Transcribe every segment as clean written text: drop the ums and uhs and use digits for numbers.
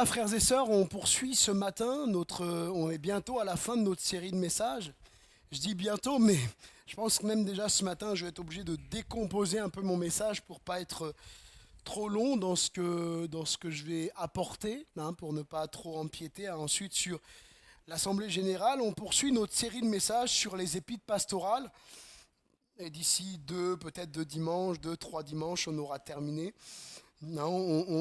frères et sœurs, on poursuit ce matin, on est bientôt à la fin de notre série de messages. Je dis bientôt, mais je pense que même déjà ce matin, je vais être obligé de décomposer un peu mon message pour pas être trop long dans ce que je vais apporter, pour ne pas trop empiéter ensuite sur l'Assemblée générale. On poursuit notre série de messages sur les épîtres pastorales. Et d'ici peut-être deux dimanches, trois dimanches, on aura terminé. Non,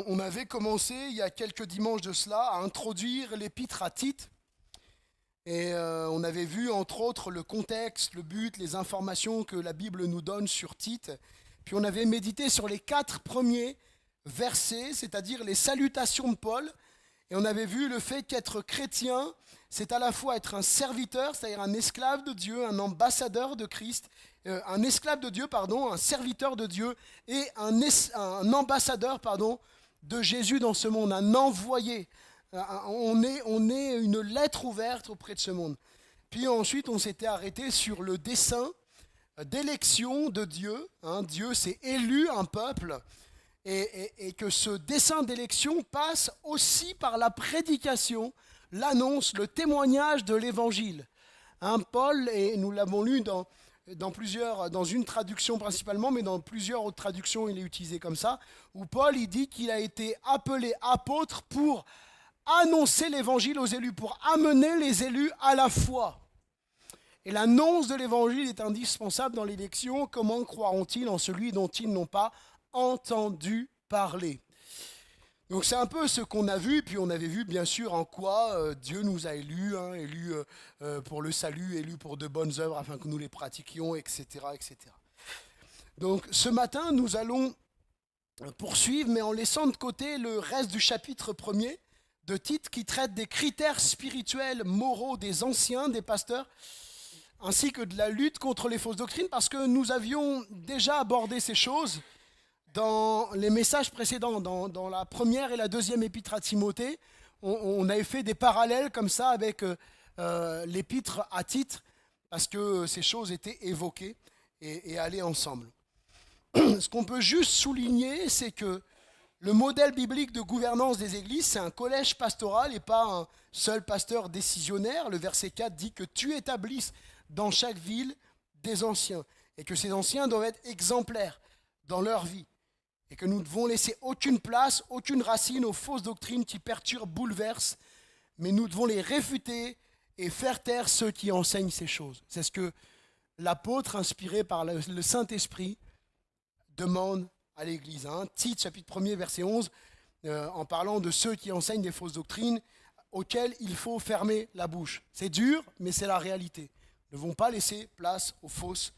on avait commencé il y a quelques dimanches de cela à introduire l'épître à Tite. Et on avait vu entre autres le contexte, le but, les informations que la Bible nous donne sur Tite. Puis on avait médité sur les 4 premiers versets, c'est-à-dire les salutations de Paul. Et on avait vu le fait qu'être chrétien, c'est à la fois être un serviteur, c'est-à-dire un esclave de Dieu, un ambassadeur de Christ, un esclave de Dieu, un serviteur de Dieu, et un ambassadeur, de Jésus dans ce monde, un envoyé. On est une lettre ouverte auprès de ce monde. Puis ensuite, on s'était arrêté sur le dessein d'élection de Dieu. Dieu s'est élu un peuple, et que ce dessein d'élection passe aussi par la prédication, l'annonce, le témoignage de l'évangile. Paul, et nous l'avons lu dans une traduction principalement, mais dans plusieurs autres traductions, il est utilisé comme ça, où Paul il dit qu'il a été appelé apôtre pour annoncer l'évangile aux élus, pour amener les élus à la foi. Et l'annonce de l'évangile est indispensable dans l'élection. Comment croiront-ils en celui dont ils n'ont pas entendu parler? Donc c'est un peu ce qu'on a vu, puis on avait vu bien sûr en quoi Dieu nous a élus, élus pour le salut, élus pour de bonnes œuvres afin que nous les pratiquions, etc., etc. Donc ce matin, nous allons poursuivre, mais en laissant de côté le reste du chapitre 1er de Tite qui traite des critères spirituels, moraux des anciens, des pasteurs, ainsi que de la lutte contre les fausses doctrines, parce que nous avions déjà abordé ces choses dans les messages précédents, dans la première et la deuxième épître à Timothée. On avait fait des parallèles comme ça avec l'épître à Tite, parce que ces choses étaient évoquées et allaient ensemble. Ce qu'on peut juste souligner, c'est que le modèle biblique de gouvernance des églises, c'est un collège pastoral et pas un seul pasteur décisionnaire. Le verset 4 dit que tu établisses dans chaque ville des anciens, et que ces anciens doivent être exemplaires dans leur vie, et que nous ne devons laisser aucune place, aucune racine aux fausses doctrines qui perturbent, bouleversent, mais nous devons les réfuter et faire taire ceux qui enseignent ces choses. C'est ce que l'apôtre, inspiré par le Saint-Esprit, demande à l'Église. Tite, chapitre 1er, verset 11, en parlant de ceux qui enseignent des fausses doctrines, auxquels il faut fermer la bouche. C'est dur, mais c'est la réalité. Ne vont pas laisser place aux fausses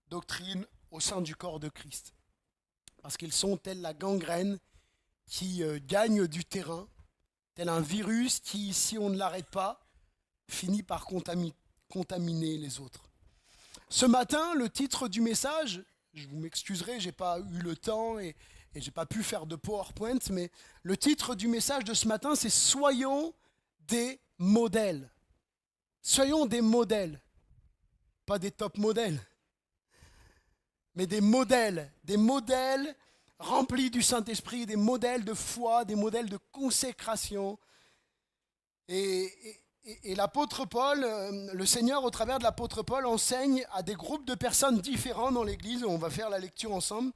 doctrines au sein du corps de Christ. Parce qu'ils sont tels la gangrène qui gagne du terrain, tel un virus qui, si on ne l'arrête pas, finit par contaminer les autres. Ce matin, le titre du message, je vous m'excuserai, je n'ai pas eu le temps et je n'ai pas pu faire de PowerPoint, mais le titre du message de ce matin, c'est « Soyons des modèles ». Soyons des modèles, pas des top modèles, mais des modèles remplis du Saint-Esprit, des modèles de foi, des modèles de consécration. Et l'apôtre Paul, le Seigneur, au travers de l'apôtre Paul, enseigne à des groupes de personnes différents dans l'Église. On va faire la lecture ensemble.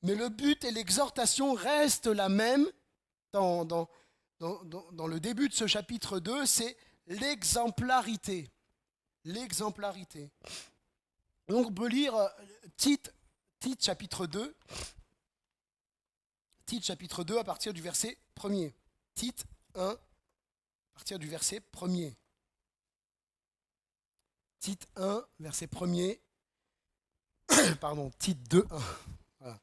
Mais le but et l'exhortation restent la même dans le début de ce chapitre 2, c'est l'exemplarité. L'exemplarité. Donc on peut lire Tite chapitre 2. Tite chapitre 2 à partir du verset 1er. Tite 1 à partir du verset 1er. Tite 1, verset 1er. Tite 2, 1. Voilà.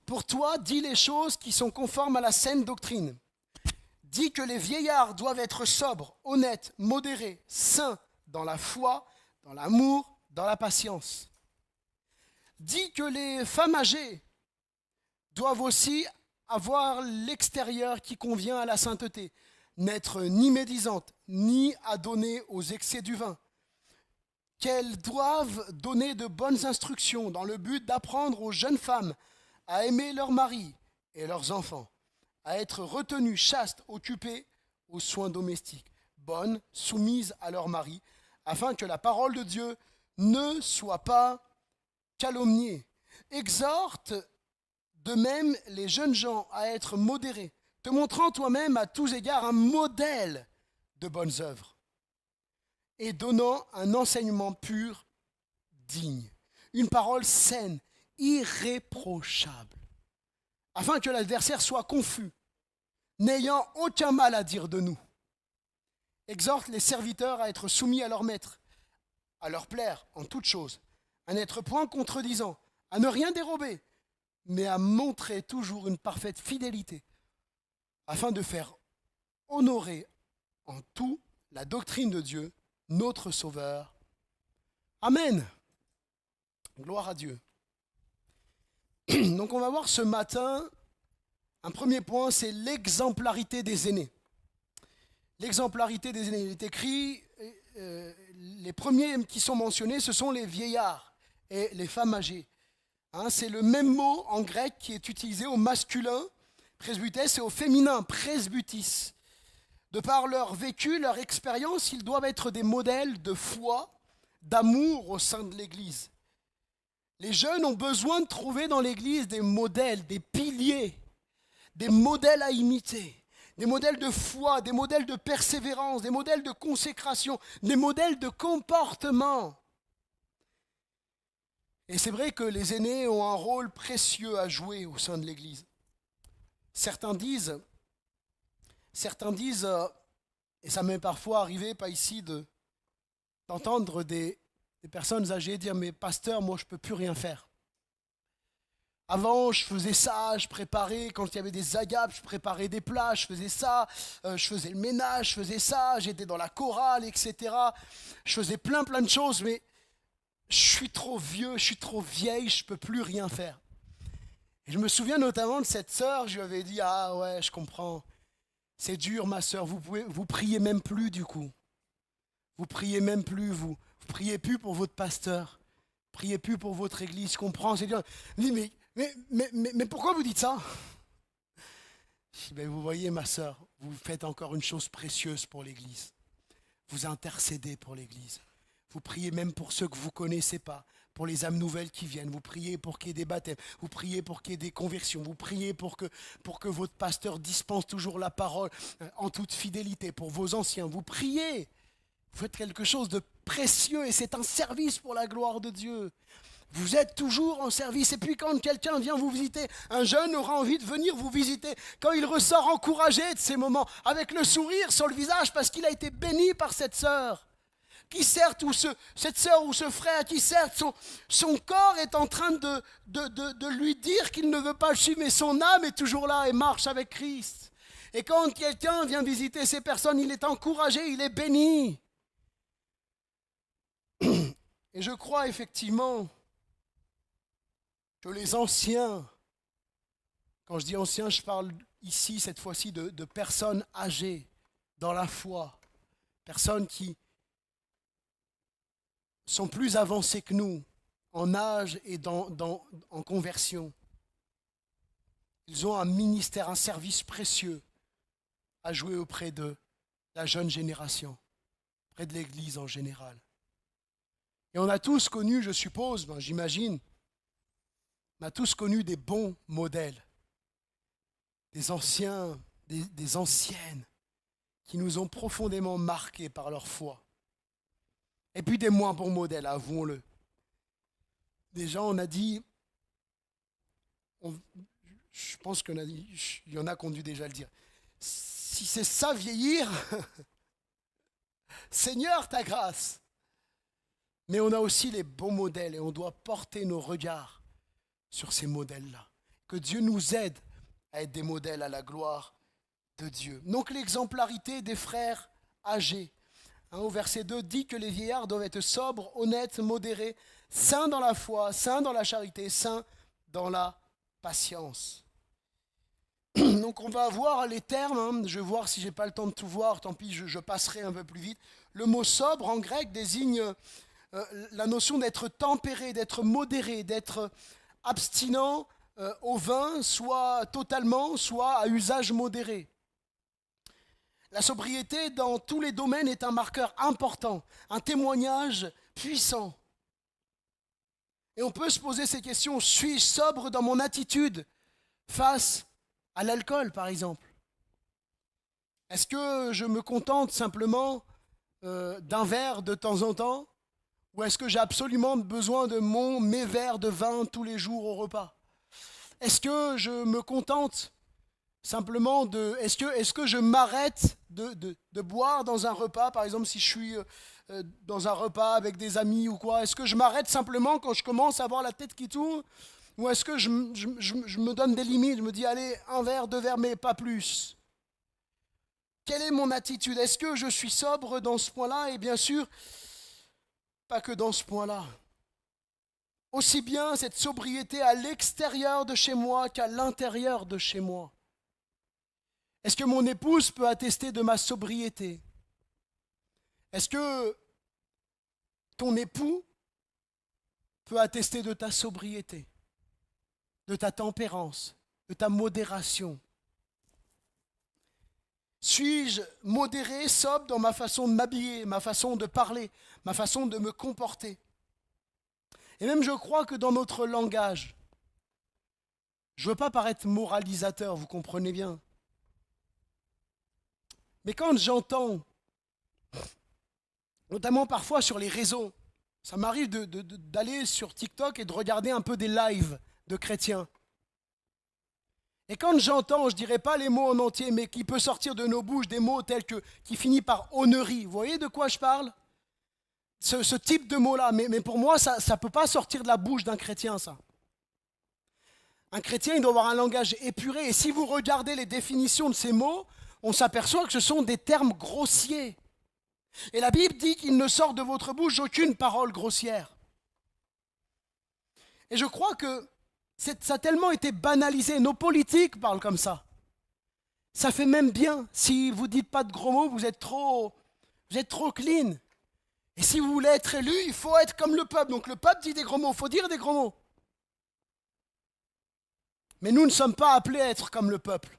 Pour toi, dis les choses qui sont conformes à la saine doctrine. Dis que les vieillards doivent être sobres, honnêtes, modérés, saints dans la foi, dans l'amour, dans la patience. Dis que les femmes âgées doivent aussi avoir l'extérieur qui convient à la sainteté, n'être ni médisantes, ni adonnées aux excès du vin, qu'elles doivent donner de bonnes instructions dans le but d'apprendre aux jeunes femmes à aimer leurs maris et leurs enfants, à être retenues chastes, occupées aux soins domestiques, bonnes, soumises à leur mari, afin que la parole de Dieu ne soit pas calomniée. Exhorte de même les jeunes gens à être modérés, te montrant toi-même à tous égards un modèle de bonnes œuvres et donnant un enseignement pur, digne, une parole saine, irréprochable, afin que l'adversaire soit confus, n'ayant aucun mal à dire de nous. Exhorte les serviteurs à être soumis à leur maître, à leur plaire en toutes choses, à n'être point contredisant, à ne rien dérober, mais à montrer toujours une parfaite fidélité, afin de faire honorer en tout la doctrine de Dieu, notre Sauveur. Amen. Gloire à Dieu. Donc on va voir ce matin, un premier point, c'est l'exemplarité des aînés. L'exemplarité des aînés. Il est écrit, les premiers qui sont mentionnés, ce sont les vieillards et les femmes âgées. C'est le même mot en grec qui est utilisé au masculin, presbytès, et au féminin, presbytis. De par leur vécu, leur expérience, ils doivent être des modèles de foi, d'amour au sein de l'Église. Les jeunes ont besoin de trouver dans l'Église des modèles, des piliers, des modèles à imiter, des modèles de foi, des modèles de persévérance, des modèles de consécration, des modèles de comportement. Et c'est vrai que les aînés ont un rôle précieux à jouer au sein de l'Église. Certains disent, et ça m'est parfois arrivé, pas ici, d'entendre des personnes âgées dire « Mais pasteur, moi je ne peux plus rien faire. Avant, je faisais ça, je préparais, quand il y avait des agapes, je préparais des plats, je faisais ça, je faisais le ménage, je faisais ça, j'étais dans la chorale, etc. Je faisais plein de choses, mais je suis trop vieux, je suis trop vieille, je ne peux plus rien faire. » Et je me souviens notamment de cette sœur, je lui avais dit « Ah ouais, je comprends, c'est dur ma sœur, vous priez même plus du coup. Vous priez même plus, vous priez plus pour votre pasteur, priez plus pour votre église, je comprends, c'est dur. » Je me dis « Mais pourquoi vous dites ça ?» Je dis « Vous voyez ma sœur, vous faites encore une chose précieuse pour l'église. Vous intercédez pour l'église. Vous priez même pour ceux que vous ne connaissez pas, pour les âmes nouvelles qui viennent. Vous priez pour qu'il y ait des baptêmes. Vous priez pour qu'il y ait des conversions. Vous priez pour que votre pasteur dispense toujours la parole en toute fidélité pour vos anciens. Vous priez. Vous faites quelque chose de précieux et c'est un service pour la gloire de Dieu. Vous êtes toujours en service. Et puis quand quelqu'un vient vous visiter, un jeune aura envie de venir vous visiter. Quand il ressort encouragé de ces moments, avec le sourire sur le visage parce qu'il a été béni par cette sœur. Qui certes, cette sœur ou ce frère, qui certes, son corps est en train de lui dire qu'il ne veut pas le suivre, mais son âme est toujours là et marche avec Christ. Et quand quelqu'un vient visiter ces personnes, il est encouragé, il est béni. Et je crois effectivement que les anciens, quand je dis anciens, je parle ici, cette fois-ci, de personnes âgées dans la foi, personnes qui sont plus avancés que nous en âge et en conversion. Ils ont un ministère, un service précieux à jouer auprès de la jeune génération, auprès de l'Église en général. Et on a tous connu, je suppose, j'imagine, on a tous connu des bons modèles, des anciens, des anciennes qui nous ont profondément marqués par leur foi. Et puis des moins bons modèles, avouons-le. Déjà, on a dit, je pense qu'il y en a qui ont dû déjà le dire, si c'est ça vieillir, Seigneur, ta grâce. Mais on a aussi les bons modèles et on doit porter nos regards sur ces modèles-là. Que Dieu nous aide à être des modèles à la gloire de Dieu. Donc l'exemplarité des frères âgés. Au verset 2, dit que les vieillards doivent être sobres, honnêtes, modérés, saints dans la foi, saints dans la charité, saints dans la patience. Donc on va voir les termes, je vais voir si je n'ai pas le temps de tout voir, tant pis, je passerai un peu plus vite. Le mot sobre en grec désigne la notion d'être tempéré, d'être modéré, d'être abstinent au vin, soit totalement, soit à usage modéré. La sobriété dans tous les domaines est un marqueur important, un témoignage puissant. Et on peut se poser ces questions, suis-je sobre dans mon attitude face à l'alcool, par exemple? Est-ce que je me contente simplement d'un verre de temps en temps? Ou est-ce que j'ai absolument besoin de mes verres de vin tous les jours au repas? Est-ce que je me contente simplement de... Est-ce que je m'arrête de boire dans un repas, par exemple si je suis dans un repas avec des amis ou quoi? Est-ce que je m'arrête simplement quand je commence à avoir la tête qui tourne? Ou est-ce que je me donne des limites? Je me dis, allez, un verre, deux verres, mais pas plus. Quelle est mon attitude? Est-ce que je suis sobre dans ce point-là? Et bien sûr, pas que dans ce point-là. Aussi bien cette sobriété à l'extérieur de chez moi qu'à l'intérieur de chez moi. Est-ce que mon épouse peut attester de ma sobriété? Est-ce que ton époux peut attester de ta sobriété, de ta tempérance, de ta modération? Suis-je modéré, sobre dans ma façon de m'habiller, ma façon de parler, ma façon de me comporter? Et même je crois que dans notre langage, je ne veux pas paraître moralisateur, vous comprenez bien. Mais quand j'entends, notamment parfois sur les réseaux, ça m'arrive d'aller sur TikTok et de regarder un peu des lives de chrétiens. Et quand j'entends, je ne dirais pas les mots en entier, mais qui peut sortir de nos bouches des mots tels que, qui finit par honnerie. Vous voyez de quoi je parle? Ce type de mots-là. Mais pour moi, ça ne peut pas sortir de la bouche d'un chrétien, ça. Un chrétien, il doit avoir un langage épuré. Et si vous regardez les définitions de ces mots, on s'aperçoit que ce sont des termes grossiers. Et la Bible dit qu'il ne sort de votre bouche aucune parole grossière. Et je crois que ça a tellement été banalisé. Nos politiques parlent comme ça. Ça fait même bien. Si vous ne dites pas de gros mots, vous êtes trop clean. Et si vous voulez être élu, il faut être comme le peuple. Donc le peuple dit des gros mots, il faut dire des gros mots. Mais nous ne sommes pas appelés à être comme le peuple.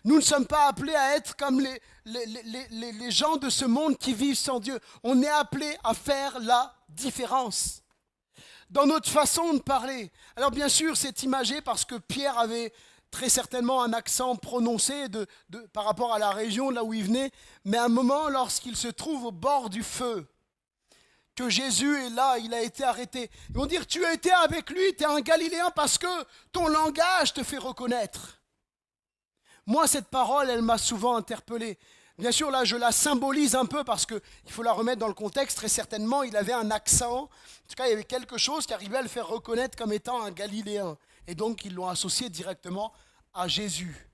Nous ne sommes pas appelés à être comme les gens de ce monde qui vivent sans Dieu. On est appelés à faire la différence dans notre façon de parler. Alors bien sûr, c'est imagé parce que Pierre avait très certainement un accent prononcé par rapport à la région là où il venait, mais à un moment, lorsqu'il se trouve au bord du feu, que Jésus est là, il a été arrêté. Ils vont dire, tu as été avec lui, tu es un Galiléen parce que ton langage te fait reconnaître. Moi, cette parole, elle m'a souvent interpellé. Bien sûr, là, je la symbolise un peu parce qu'il faut la remettre dans le contexte. Très certainement, il avait un accent. En tout cas, il y avait quelque chose qui arrivait à le faire reconnaître comme étant un Galiléen. Et donc, ils l'ont associé directement à Jésus.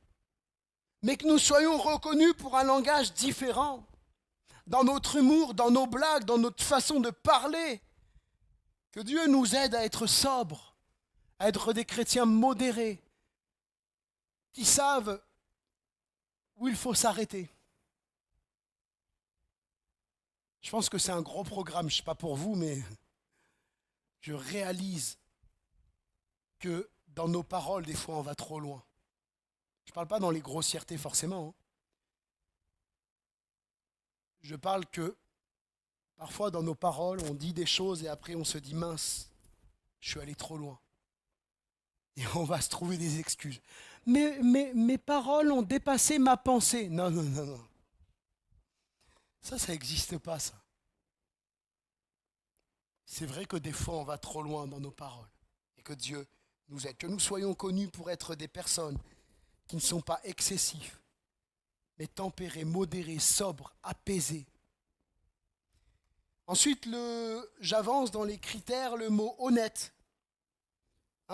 Mais que nous soyons reconnus pour un langage différent, dans notre humour, dans nos blagues, dans notre façon de parler. Que Dieu nous aide à être sobres, à être des chrétiens modérés, qui savent où il faut s'arrêter. Je pense que c'est un gros programme, je ne sais pas pour vous, mais je réalise que dans nos paroles, des fois, on va trop loin. Je ne parle pas dans les grossièretés forcément. Je parle que parfois dans nos paroles, on dit des choses et après on se dit mince, je suis allé trop loin. Et on va se trouver des excuses. Mais mes paroles ont dépassé ma pensée. Non. Ça n'existe pas, ça. C'est vrai que des fois, on va trop loin dans nos paroles. Et que Dieu nous aide. Que nous soyons connus pour être des personnes qui ne sont pas excessifs, mais tempérés, modérés, sobres, apaisés. Ensuite, j'avance dans les critères, le mot honnête.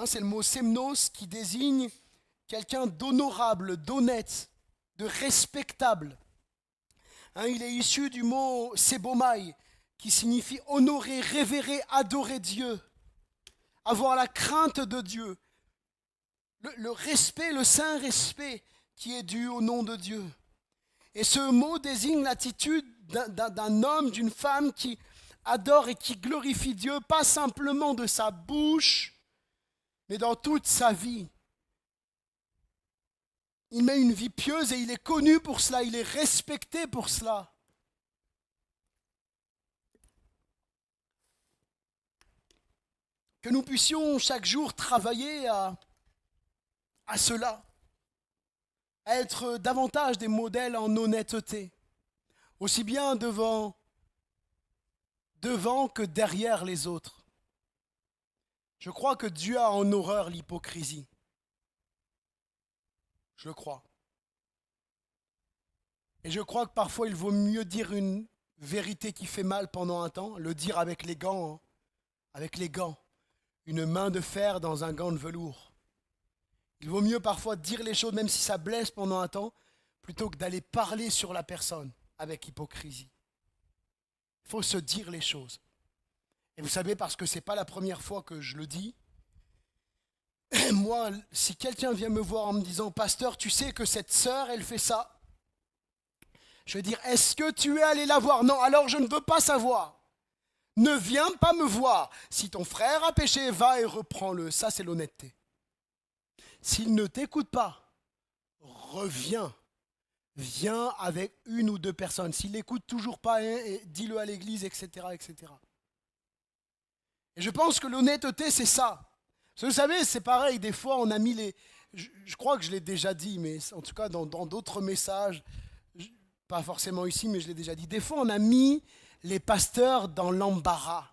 C'est le mot semnos qui désigne quelqu'un d'honorable, d'honnête, de respectable. Il est issu du mot sebomai, qui signifie honorer, révérer, adorer Dieu, avoir la crainte de Dieu, le respect, le saint respect qui est dû au nom de Dieu. Et ce mot désigne l'attitude d'un homme, d'une femme qui adore et qui glorifie Dieu, pas simplement de sa bouche, mais dans toute sa vie, il mène une vie pieuse et il est connu pour cela, il est respecté pour cela. Que nous puissions chaque jour travailler à cela, à être davantage des modèles en honnêteté, aussi bien devant que derrière les autres. Je crois que Dieu a en horreur l'hypocrisie. Je le crois. Et je crois que parfois il vaut mieux dire une vérité qui fait mal pendant un temps, le dire avec les gants, avec les gants, une main de fer dans un gant de velours. Il vaut mieux parfois dire les choses même si ça blesse pendant un temps, plutôt que d'aller parler sur la personne avec hypocrisie. Il faut se dire les choses. Et vous savez, parce que ce n'est pas la première fois que je le dis, moi, si quelqu'un vient me voir en me disant « Pasteur, tu sais que cette sœur, elle fait ça », je vais dire « Est-ce que tu es allé la voir ?» Non, alors je ne veux pas savoir. Ne viens pas me voir. Si ton frère a péché, va et reprends-le. Ça, c'est l'honnêteté. S'il ne t'écoute pas, reviens. Viens avec une ou deux personnes. S'il n'écoute toujours pas, dis-le à l'église, etc., etc. Et je pense que l'honnêteté, c'est ça. Parce que vous savez, c'est pareil, des fois, on a mis les... Je crois que je l'ai déjà dit, mais en tout cas, dans d'autres messages, pas forcément ici, mais je l'ai déjà dit. Des fois, on a mis les pasteurs dans l'embarras.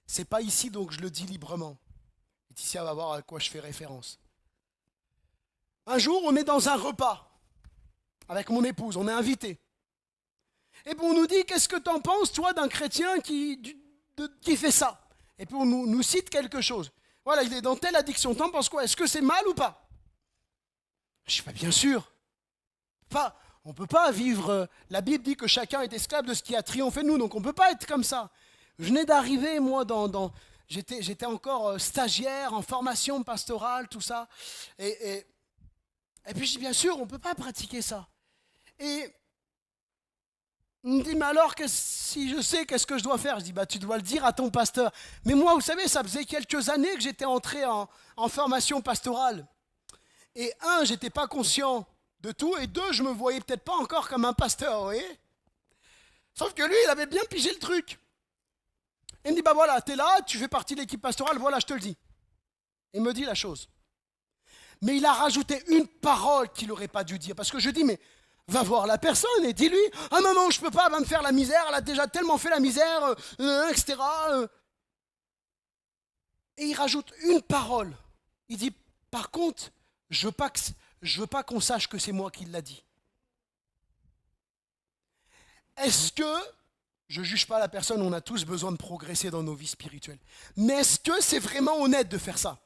C'est pas ici, donc je le dis librement. Et ici, on va voir à quoi je fais référence. Un jour, on est dans un repas avec mon épouse, on est invité. Et puis on nous dit, qu'est-ce que tu en penses, toi, d'un chrétien qui fait ça? Et puis on nous cite quelque chose. Voilà, il est dans telle addiction, t'en penses quoi? Est-ce que c'est mal ou pas? Je dis, pas bien sûr. On ne peut pas vivre, la Bible dit que chacun est esclave de ce qui a triomphé de nous, donc on ne peut pas être comme ça. Je venais d'arriver, moi, j'étais encore stagiaire en formation pastorale, tout ça. Et puis je dis, bien sûr, on ne peut pas pratiquer ça. Et il me dit, mais alors, si je sais, qu'est-ce que je dois faire? Je dis, bah, tu dois le dire à ton pasteur. Mais moi, vous savez, ça faisait quelques années que j'étais entré en formation pastorale. Et je n'étais pas conscient de tout. Et deux, je ne me voyais peut-être pas encore comme un pasteur, vous voyez? Sauf que lui, il avait bien pigé le truc. Il me dit, bah voilà, tu es là, tu fais partie de l'équipe pastorale, voilà, je te le dis. Il me dit la chose. Mais il a rajouté une parole qu'il n'aurait pas dû dire. Parce que je dis, mais va voir la personne et dis-lui, ah non, je peux pas, elle va me faire la misère, elle a déjà tellement fait la misère, etc. Et il rajoute une parole. Il dit, par contre, je veux pas qu'on sache que c'est moi qui l'a dit. Est-ce que, je ne juge pas la personne, on a tous besoin de progresser dans nos vies spirituelles, mais est-ce que c'est vraiment honnête de faire ça?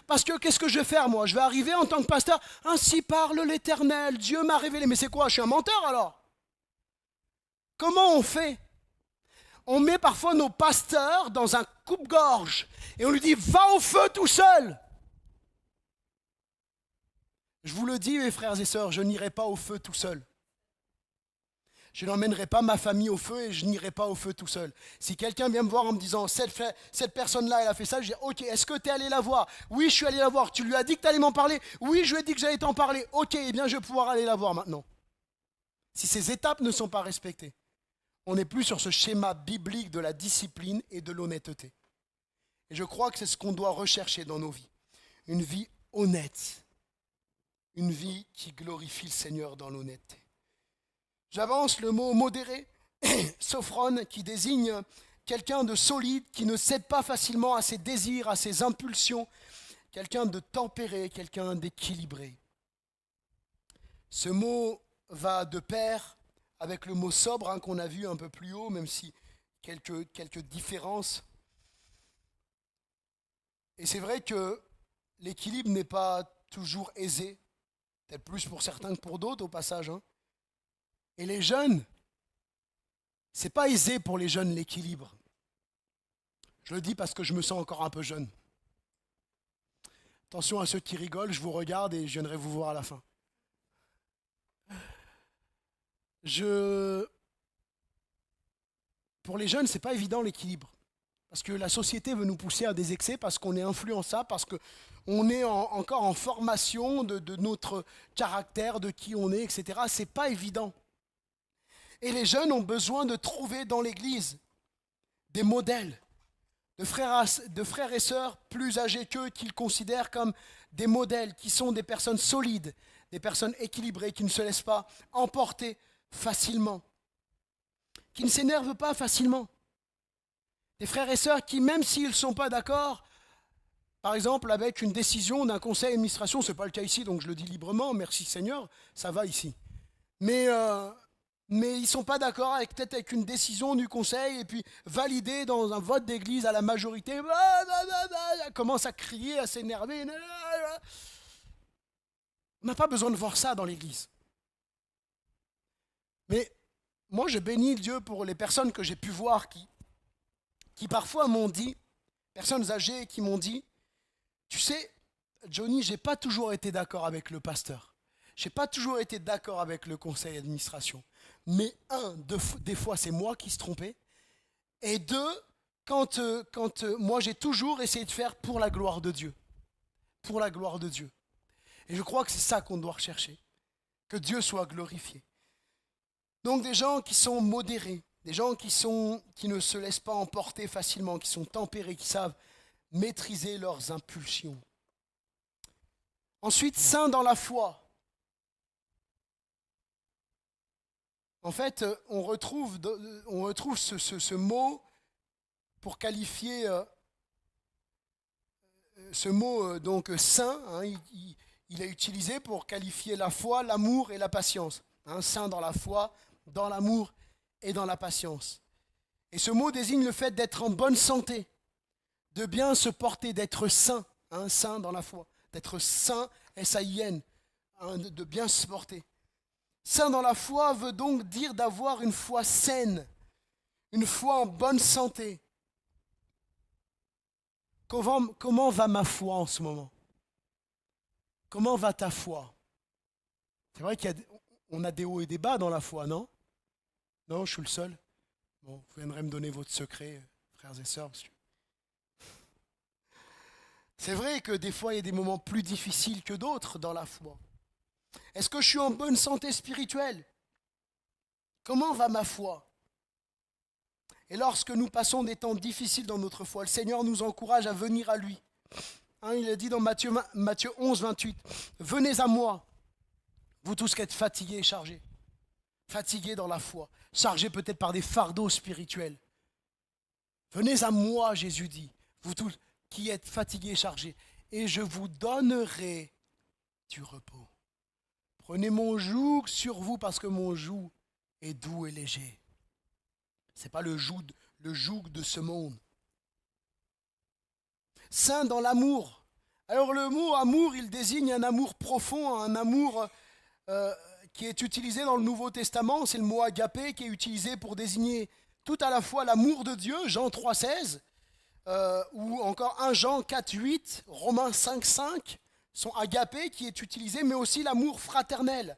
Parce que qu'est-ce que je vais faire moi? Je vais arriver en tant que pasteur, ainsi parle l'Éternel, Dieu m'a révélé. Mais c'est quoi? Je suis un menteur alors? Comment on fait? On met parfois nos pasteurs dans un coupe-gorge et on lui dit va au feu tout seul. Je vous le dis mes frères et sœurs, je n'irai pas au feu tout seul. Je n'emmènerai pas ma famille au feu et je n'irai pas au feu tout seul. Si quelqu'un vient me voir en me disant cette personne-là, elle a fait ça, je dis ok, est-ce que tu es allé la voir? Oui, je suis allé la voir. Tu lui as dit que tu allais m'en parler? Oui, je lui ai dit que j'allais t'en parler. Ok, eh bien je vais pouvoir aller la voir maintenant. Si ces étapes ne sont pas respectées, on n'est plus sur ce schéma biblique de la discipline et de l'honnêteté. Et je crois que c'est ce qu'on doit rechercher dans nos vies. Une vie honnête. Une vie qui glorifie le Seigneur dans l'honnêteté. J'avance le mot modéré, sophrone, qui désigne quelqu'un de solide, qui ne cède pas facilement à ses désirs, à ses impulsions, quelqu'un de tempéré, quelqu'un d'équilibré. Ce mot va de pair avec le mot sobre qu'on a vu un peu plus haut, même si quelques différences. Et c'est vrai que l'équilibre n'est pas toujours aisé, peut-être plus pour certains que pour d'autres au passage. Et les jeunes, c'est pas aisé pour les jeunes l'équilibre. Je le dis parce que je me sens encore un peu jeune. Attention à ceux qui rigolent, je vous regarde et je viendrai vous voir à la fin. Pour les jeunes, c'est pas évident l'équilibre. Parce que la société veut nous pousser à des excès, parce qu'on est influençable, parce qu'on est encore en formation de notre caractère, de qui on est, etc. C'est pas évident. Et les jeunes ont besoin de trouver dans l'Église des modèles de frères et sœurs plus âgés qu'eux qu'ils considèrent comme des modèles, qui sont des personnes solides, des personnes équilibrées, qui ne se laissent pas emporter facilement, qui ne s'énervent pas facilement. Des frères et sœurs qui, même s'ils ne sont pas d'accord, par exemple avec une décision d'un conseil d'administration, ce n'est pas le cas ici, donc je le dis librement, merci Seigneur, ça va ici. Mais ils ne sont pas d'accord avec peut-être avec une décision du conseil et puis validée dans un vote d'église à la majorité, elle commence à crier, à s'énerver. On n'a pas besoin de voir ça dans l'église. Mais moi, je bénis Dieu pour les personnes que j'ai pu voir qui parfois m'ont dit, personnes âgées qui m'ont dit, tu sais, Johnny, j'ai pas toujours été d'accord avec le pasteur. J'ai pas toujours été d'accord avec le conseil d'administration. Mais des fois, c'est moi qui se trompais. Et deux, quand moi, j'ai toujours essayé de faire pour la gloire de Dieu. Pour la gloire de Dieu. Et je crois que c'est ça qu'on doit rechercher. Que Dieu soit glorifié. Donc des gens qui sont modérés, des gens qui ne se laissent pas emporter facilement, qui sont tempérés, qui savent maîtriser leurs impulsions. Ensuite, saints dans la foi. En fait, on retrouve ce mot pour qualifier ce mot donc saint. Hein, il est utilisé pour qualifier la foi, l'amour et la patience. Hein, saint dans la foi, dans l'amour et dans la patience. Et ce mot désigne le fait d'être en bonne santé, de bien se porter, d'être saint, hein, saint dans la foi, d'être saint, S-A-I-N, hein, de bien se porter. Saint dans la foi veut donc dire d'avoir une foi saine, une foi en bonne santé. Comment va ma foi en ce moment? Comment va ta foi? C'est vrai qu'on a des hauts et des bas dans la foi, non? Non, je suis le seul. Bon, vous viendrez me donner votre secret, frères et sœurs. C'est vrai que des fois, il y a des moments plus difficiles que d'autres dans la foi. Est-ce que je suis en bonne santé spirituelle? Comment va ma foi? Et lorsque nous passons des temps difficiles dans notre foi, le Seigneur nous encourage à venir à lui. Hein, il a dit dans Matthieu 11, 28, « Venez à moi, vous tous qui êtes fatigués et chargés. » Fatigués dans la foi, chargés peut-être par des fardeaux spirituels. « Venez à moi, Jésus dit, vous tous qui êtes fatigués et chargés, et je vous donnerai du repos. Prenez mon joug sur vous parce que mon joug est doux et léger. » Ce n'est pas le joug de ce monde. Saint dans l'amour. Alors le mot amour, il désigne un amour profond, un amour qui est utilisé dans le Nouveau Testament. C'est le mot agapé qui est utilisé pour désigner tout à la fois l'amour de Dieu, Jean 3,16, ou encore 1 Jean 4,8, Romains 5,5, sont agapé qui est utilisé, mais aussi l'amour fraternel.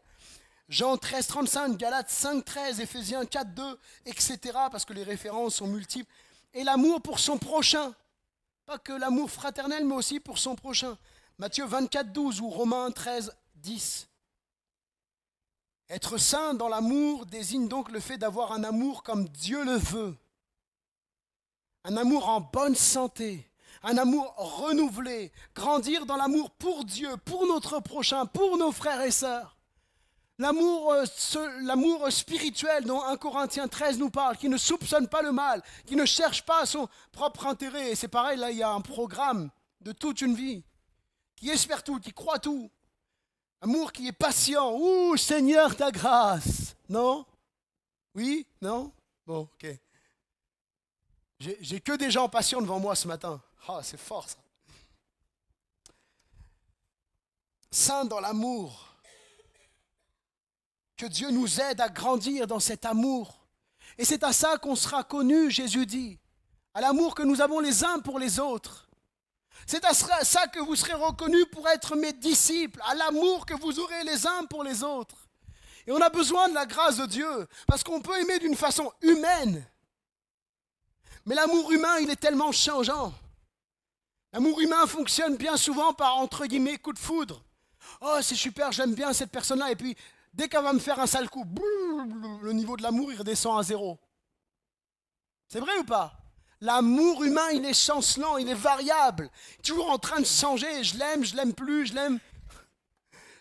Jean 13,35, Galates 5,13, Éphésiens 4,2, etc., parce que les références sont multiples. Et l'amour pour son prochain. Pas que l'amour fraternel, mais aussi pour son prochain. Matthieu 24,12 ou Romains 13,10. Être saint dans l'amour désigne donc le fait d'avoir un amour comme Dieu le veut. Un amour en bonne santé. Un amour renouvelé. Grandir dans l'amour pour Dieu, pour notre prochain, pour nos frères et sœurs. L'amour spirituel dont 1 Corinthiens 13 nous parle, qui ne soupçonne pas le mal, qui ne cherche pas son propre intérêt. Et c'est pareil, là, il y a un programme de toute une vie, qui espère tout, qui croit tout. Amour qui est patient. Ouh, Seigneur, ta grâce. Non? Oui? Non? Bon, ok. J'ai que des gens patients devant moi ce matin. Ah, c'est fort ça. Saint dans l'amour. Que Dieu nous aide à grandir dans cet amour. Et c'est à ça qu'on sera connu, Jésus dit. À l'amour que nous avons les uns pour les autres. C'est à ça que vous serez reconnus pour être mes disciples. À l'amour que vous aurez les uns pour les autres. Et on a besoin de la grâce de Dieu. Parce qu'on peut aimer d'une façon humaine. Mais l'amour humain, il est tellement changeant. L'amour humain fonctionne bien souvent par, entre guillemets, coup de foudre. Oh, c'est super, j'aime bien cette personne-là. Et puis, dès qu'elle va me faire un sale coup, le niveau de l'amour, il redescend à zéro. C'est vrai ou pas? L'amour humain, il est chancelant, il est variable. Toujours en train de changer. Je l'aime plus, je l'aime.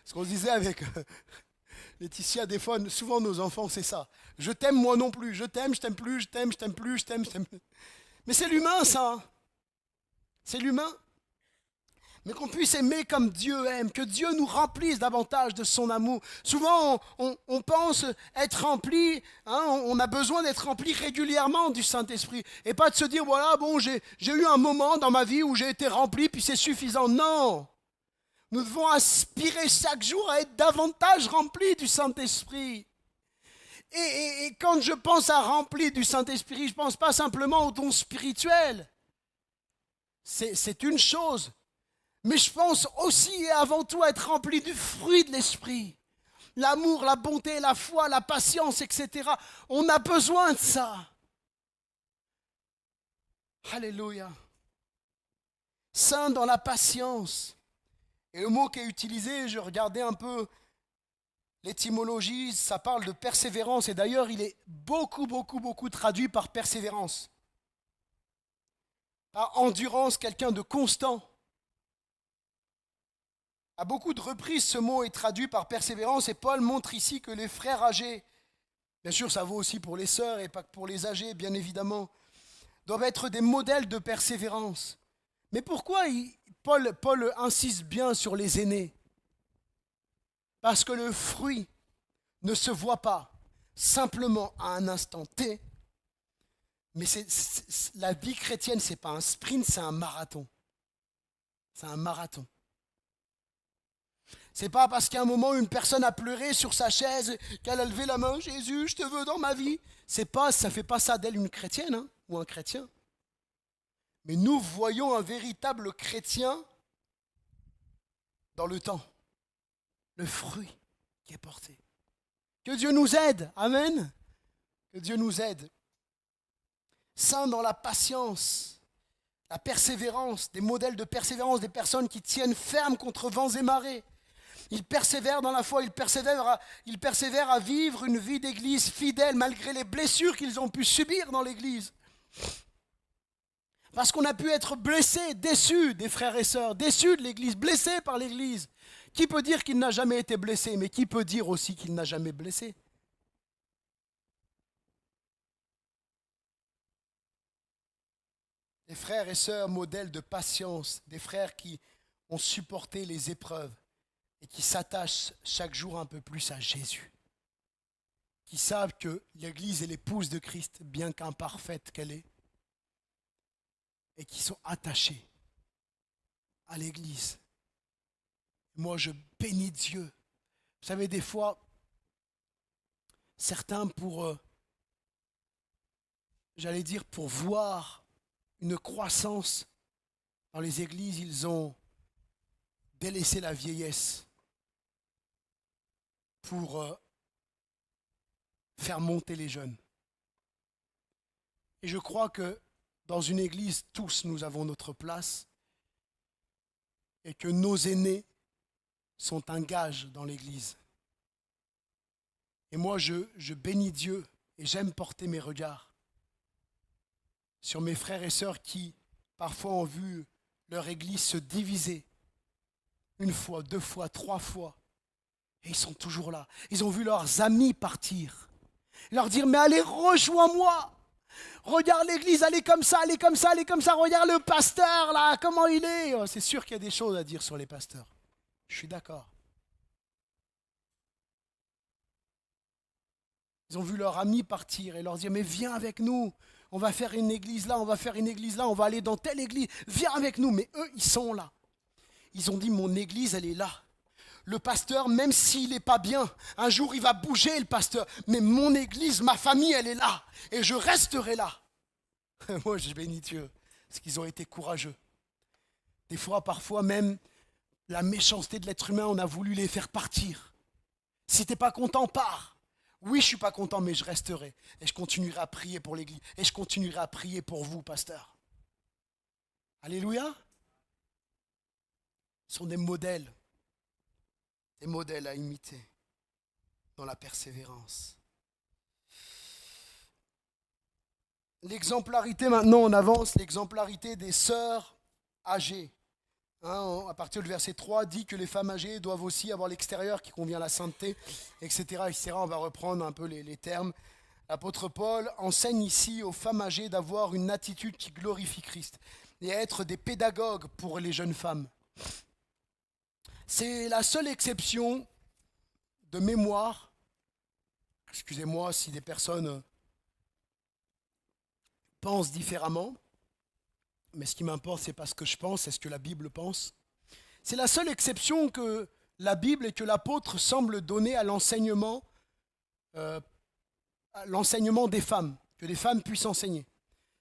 Ce qu'on se disait avec Laetitia, des fois, souvent nos enfants, c'est ça. Je t'aime, moi non plus. Je t'aime plus, je t'aime plus, je t'aime plus. Mais c'est l'humain, ça. C'est l'humain. Mais qu'on puisse aimer comme Dieu aime, que Dieu nous remplisse davantage de son amour. Souvent, on pense être rempli, hein, on a besoin d'être rempli régulièrement du Saint-Esprit. Et pas de se dire, voilà, bon, j'ai eu un moment dans ma vie où j'ai été rempli, puis c'est suffisant. Non! Nous devons aspirer chaque jour à être davantage remplis du Saint-Esprit. Et quand je pense à rempli du Saint-Esprit, je ne pense pas simplement aux dons spirituels. C'est une chose. Mais je pense aussi et avant tout à être rempli du fruit de l'esprit. L'amour, la bonté, la foi, la patience, etc. On a besoin de ça. Alléluia. Saint dans la patience. Et le mot qui est utilisé, je regardais un peu l'étymologie, ça parle de persévérance. Et d'ailleurs, il est beaucoup traduit par persévérance. Par endurance, quelqu'un de constant. À beaucoup de reprises, ce mot est traduit par persévérance et Paul montre ici que les frères âgés, bien sûr ça vaut aussi pour les sœurs et pas que pour les âgés bien évidemment, doivent être des modèles de persévérance. Mais pourquoi Paul insiste bien sur les aînés? Parce que le fruit ne se voit pas simplement à un instant T, mais la vie chrétienne, ce n'est pas un sprint, c'est un marathon. C'est un marathon. C'est pas parce qu'à un moment une personne a pleuré sur sa chaise qu'elle a levé la main, Jésus, je te veux dans ma vie. Ça fait pas ça d'elle une chrétienne, hein, ou un chrétien. Mais nous voyons un véritable chrétien dans le temps. Le fruit qui est porté. Que Dieu nous aide, amen. Que Dieu nous aide. Saint dans la patience, la persévérance, des modèles de persévérance, des personnes qui tiennent ferme contre vents et marées. Ils persévèrent dans la foi, ils persévèrent à vivre une vie d'église fidèle malgré les blessures qu'ils ont pu subir dans l'église. Parce qu'on a pu être blessé, déçu des frères et sœurs, déçu de l'église, blessé par l'église. Qui peut dire qu'il n'a jamais été blessé, mais qui peut dire aussi qu'il n'a jamais blessé? Des frères et sœurs modèles de patience, des frères qui ont supporté les épreuves et qui s'attachent chaque jour un peu plus à Jésus, qui savent que l'Église est l'épouse de Christ, bien qu'imparfaite qu'elle est, et qui sont attachés à l'Église. Moi, je bénis Dieu. Vous savez, des fois, certains j'allais dire, pour voir une croissance dans les églises, ils ont délaissé la vieillesse pour faire monter les jeunes. Et je crois que dans une église, tous nous avons notre place et que nos aînés sont un gage dans l'église. Et moi, je bénis Dieu et j'aime porter mes regards sur mes frères et sœurs qui, parfois, ont vu leur église se diviser une fois, deux fois, trois fois. Et ils sont toujours là. Ils ont vu leurs amis partir. Leur dire, mais allez, rejoins-moi. Regarde l'église, elle est comme ça, elle est comme ça, elle est comme ça. Regarde le pasteur, là, comment il est. Oh, c'est sûr qu'il y a des choses à dire sur les pasteurs. Je suis d'accord. Ils ont vu leurs amis partir et leur dire, mais viens avec nous. On va faire une église là, on va faire une église là, on va aller dans telle église. Viens avec nous. Mais eux, ils sont là. Ils ont dit, mon église, elle est là. Le pasteur, même s'il n'est pas bien, un jour il va bouger le pasteur. Mais mon église, ma famille, elle est là. Et je resterai là. Moi, je bénis Dieu. Parce qu'ils ont été courageux. Des fois, parfois même, la méchanceté de l'être humain, on a voulu les faire partir. Si t'es pas content, pars. Oui, je ne suis pas content, mais je resterai. Et je continuerai à prier pour l'Église. Et je continuerai à prier pour vous, pasteur. Alléluia. Ce sont des modèles à imiter dans la persévérance. L'exemplarité, maintenant on avance, l'exemplarité des sœurs âgées. À partir du verset 3, dit que les femmes âgées doivent aussi avoir l'extérieur qui convient à la sainteté, etc. etc. On va reprendre un peu les termes. L'apôtre Paul enseigne ici aux femmes âgées d'avoir une attitude qui glorifie Christ et à être des pédagogues pour les jeunes femmes. C'est la seule exception de mémoire. Excusez-moi si des personnes pensent différemment. Mais ce qui m'importe, c'est pas ce que je pense, c'est ce que la Bible pense. C'est la seule exception que la Bible et que l'apôtre semble donner à l'enseignement des femmes, que les femmes puissent enseigner.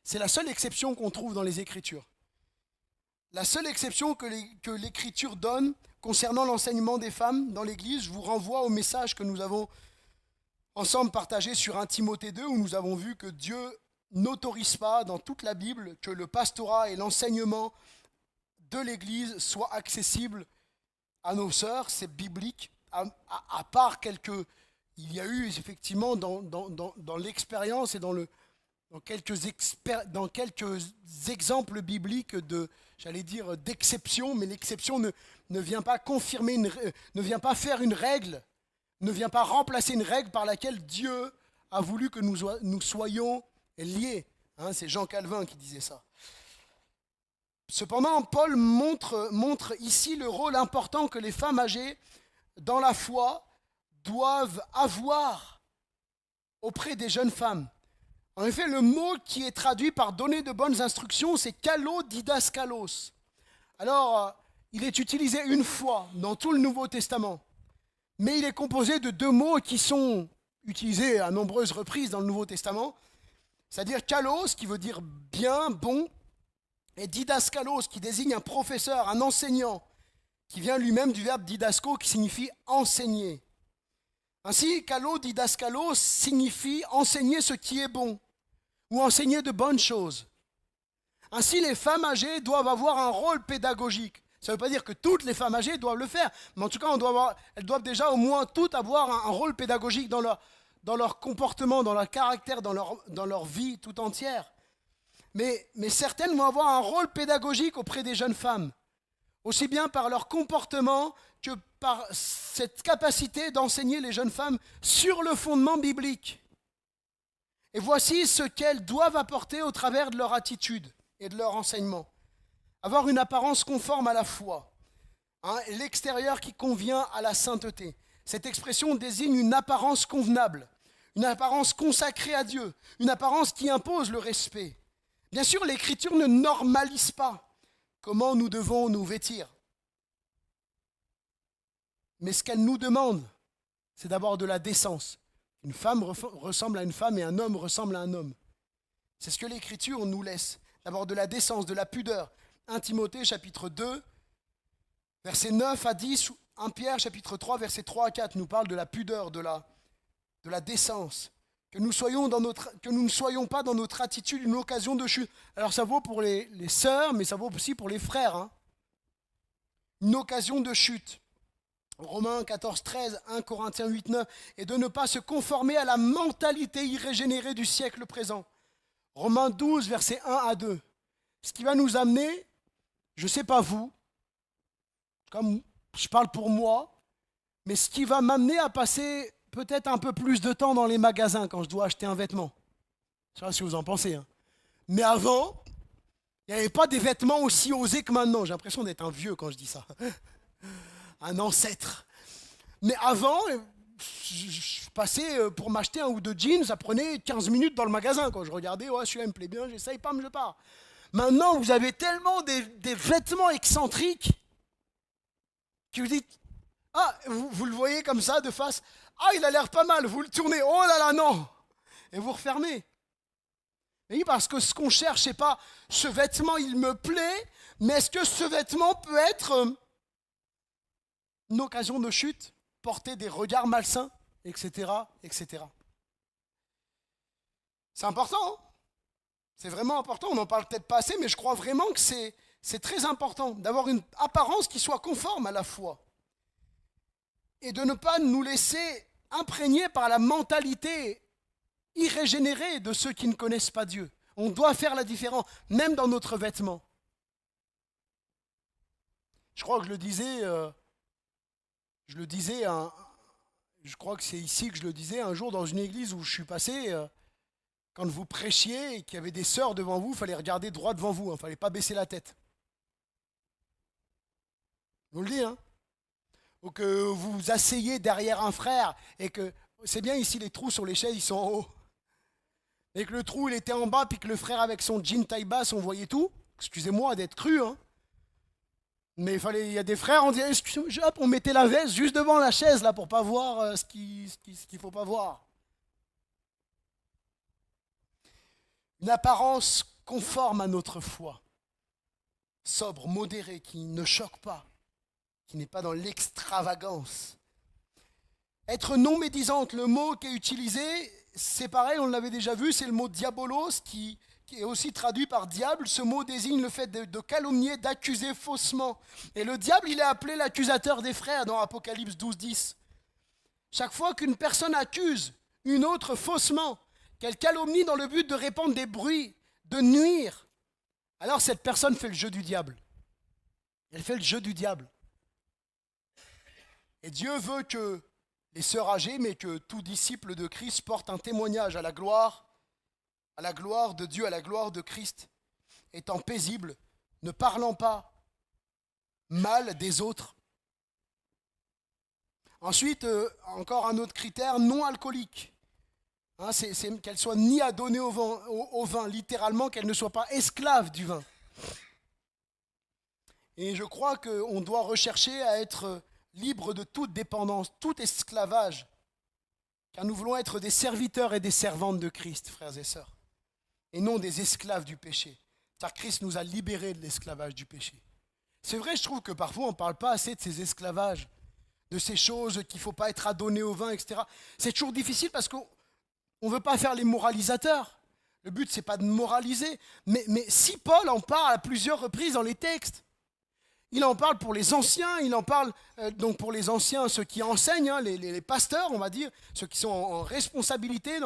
C'est la seule exception qu'on trouve dans les Écritures. La seule exception que l'Écriture donne concernant l'enseignement des femmes dans l'Église, je vous renvoie au message que nous avons ensemble partagé sur 1 Timothée 2, où nous avons vu que Dieu n'autorise pas dans toute la Bible que le pastorat et l'enseignement de l'Église soient accessibles à nos sœurs. C'est biblique, à part quelques... Il y a eu effectivement dans l'expérience et dans quelques exemples bibliques d'exception, mais l'exception ne vient pas confirmer, ne vient pas faire une règle, ne vient pas remplacer une règle par laquelle Dieu a voulu que nous soyons liés. C'est Jean Calvin qui disait ça. Cependant, Paul montre ici le rôle important que les femmes âgées dans la foi doivent avoir auprès des jeunes femmes. En effet, le mot qui est traduit par donner de bonnes instructions, c'est kalodidaskalos. Alors, il est utilisé une fois dans tout le Nouveau Testament, mais il est composé de deux mots qui sont utilisés à nombreuses reprises dans le Nouveau Testament, c'est-à-dire kalos, qui veut dire bien, bon, et didaskalos, qui désigne un professeur, un enseignant, qui vient lui-même du verbe didasko, qui signifie enseigner. Ainsi, kalodidaskalos signifie enseigner ce qui est bon, ou enseigner de bonnes choses. Ainsi, les femmes âgées doivent avoir un rôle pédagogique. Ça ne veut pas dire que toutes les femmes âgées doivent le faire, mais en tout cas, elles doivent déjà au moins toutes avoir un rôle pédagogique dans leur comportement, dans leur caractère, dans leur vie tout entière. Mais certaines vont avoir un rôle pédagogique auprès des jeunes femmes, aussi bien par leur comportement que par cette capacité d'enseigner les jeunes femmes sur le fondement biblique. Et voici ce qu'elles doivent apporter au travers de leur attitude et de leur enseignement. Avoir une apparence conforme à la foi, l'extérieur qui convient à la sainteté. Cette expression désigne une apparence convenable, une apparence consacrée à Dieu, une apparence qui impose le respect. Bien sûr, l'Écriture ne normalise pas comment nous devons nous vêtir. Mais ce qu'elle nous demande, c'est d'avoir de la décence. Une femme ressemble à une femme et un homme ressemble à un homme. C'est ce que l'Écriture nous laisse, d'avoir de la décence, de la pudeur. 1 Timothée chapitre 2, versets 9 à 10, 1 Pierre chapitre 3, versets 3 à 4 nous parle de la pudeur, de la décence. Que nous ne soyons pas dans notre attitude une occasion de chute. Alors ça vaut pour les sœurs, mais ça vaut aussi pour les frères. Une occasion de chute. Romains 14, 13, 1 Corinthiens 8, 9. Et de ne pas se conformer à la mentalité irrégénérée du siècle présent. Romains 12, versets 1 à 2. Ce qui va nous amener, je ne sais pas vous, comme je parle pour moi, mais ce qui va m'amener à passer peut-être un peu plus de temps dans les magasins quand je dois acheter un vêtement. Je ne sais pas si vous en pensez. Mais avant, il n'y avait pas des vêtements aussi osés que maintenant. J'ai l'impression d'être un vieux quand je dis ça. Un ancêtre. Mais avant, je passais pour m'acheter un ou deux jeans, ça prenait 15 minutes dans le magasin. Quand je regardais, celui-là me plaît bien, j'essaye, je pars. Maintenant, vous avez tellement des vêtements excentriques que vous dites, vous le voyez comme ça de face, il a l'air pas mal, vous le tournez, oh là là, non. Et vous refermez. Oui, parce que ce qu'on cherche, c'est pas ce vêtement, il me plaît, mais est-ce que ce vêtement peut être une occasion de chute, porter des regards malsains, etc., etc. C'est important, hein. C'est vraiment important. On n'en parle peut-être pas assez, mais je crois vraiment que c'est très important d'avoir une apparence qui soit conforme à la foi. Et de ne pas nous laisser imprégner par la mentalité irrégénérée de ceux qui ne connaissent pas Dieu. On doit faire la différence, même dans notre vêtement. Je crois que je le disais, je crois que c'est ici que je le disais, un jour dans une église où je suis passé, quand vous prêchiez et qu'il y avait des sœurs devant vous, il fallait regarder droit devant vous, il ne fallait pas baisser la tête. Je vous le dis, hein. Ou que vous vous asseyez derrière un frère et que, c'est bien ici, les trous sur les chaises, ils sont en haut. Et que le trou, il était en bas, puis que le frère avec son jean taille basse, on voyait tout. Excusez-moi d'être cru, hein. Mais il y a des frères, on disait, excusez-moi, hop, on mettait la veste juste devant la chaise, là, pour pas voir ce qu'il ne faut pas voir. Une apparence conforme à notre foi, sobre, modérée, qui ne choque pas, qui n'est pas dans l'extravagance. Être non médisante, le mot qui est utilisé, c'est pareil, on l'avait déjà vu, c'est le mot diabolos qui est aussi traduit par diable. Ce mot désigne le fait de calomnier, d'accuser faussement. Et le diable, il est appelé l'accusateur des frères dans Apocalypse 12:10. Chaque fois qu'une personne accuse une autre faussement, qu'elle calomnie dans le but de répandre des bruits, de nuire, alors cette personne fait le jeu du diable. Elle fait le jeu du diable. Et Dieu veut que les sœurs âgées, mais que tout disciple de Christ porte un témoignage à la gloire de Dieu, à la gloire de Christ, étant paisible, ne parlant pas mal des autres. Ensuite, encore un autre critère, non alcoolique. Hein, c'est qu'elle soit ni adonnée au vin, littéralement, qu'elle ne soit pas esclave du vin. Et je crois qu'on doit rechercher à être libre de toute dépendance, tout esclavage, car nous voulons être des serviteurs et des servantes de Christ, frères et sœurs, et non des esclaves du péché, car Christ nous a libérés de l'esclavage du péché. C'est vrai, je trouve que parfois on ne parle pas assez de ces esclavages, de ces choses qu'il ne faut pas être adonné au vin, etc. C'est toujours difficile parce qu'on ne veut pas faire les moralisateurs. Le but, ce n'est pas de moraliser, mais si Paul en parle à plusieurs reprises dans les textes, il en parle pour les anciens, il en parle donc pour les anciens, ceux qui enseignent, hein, les pasteurs, on va dire, ceux qui sont en responsabilité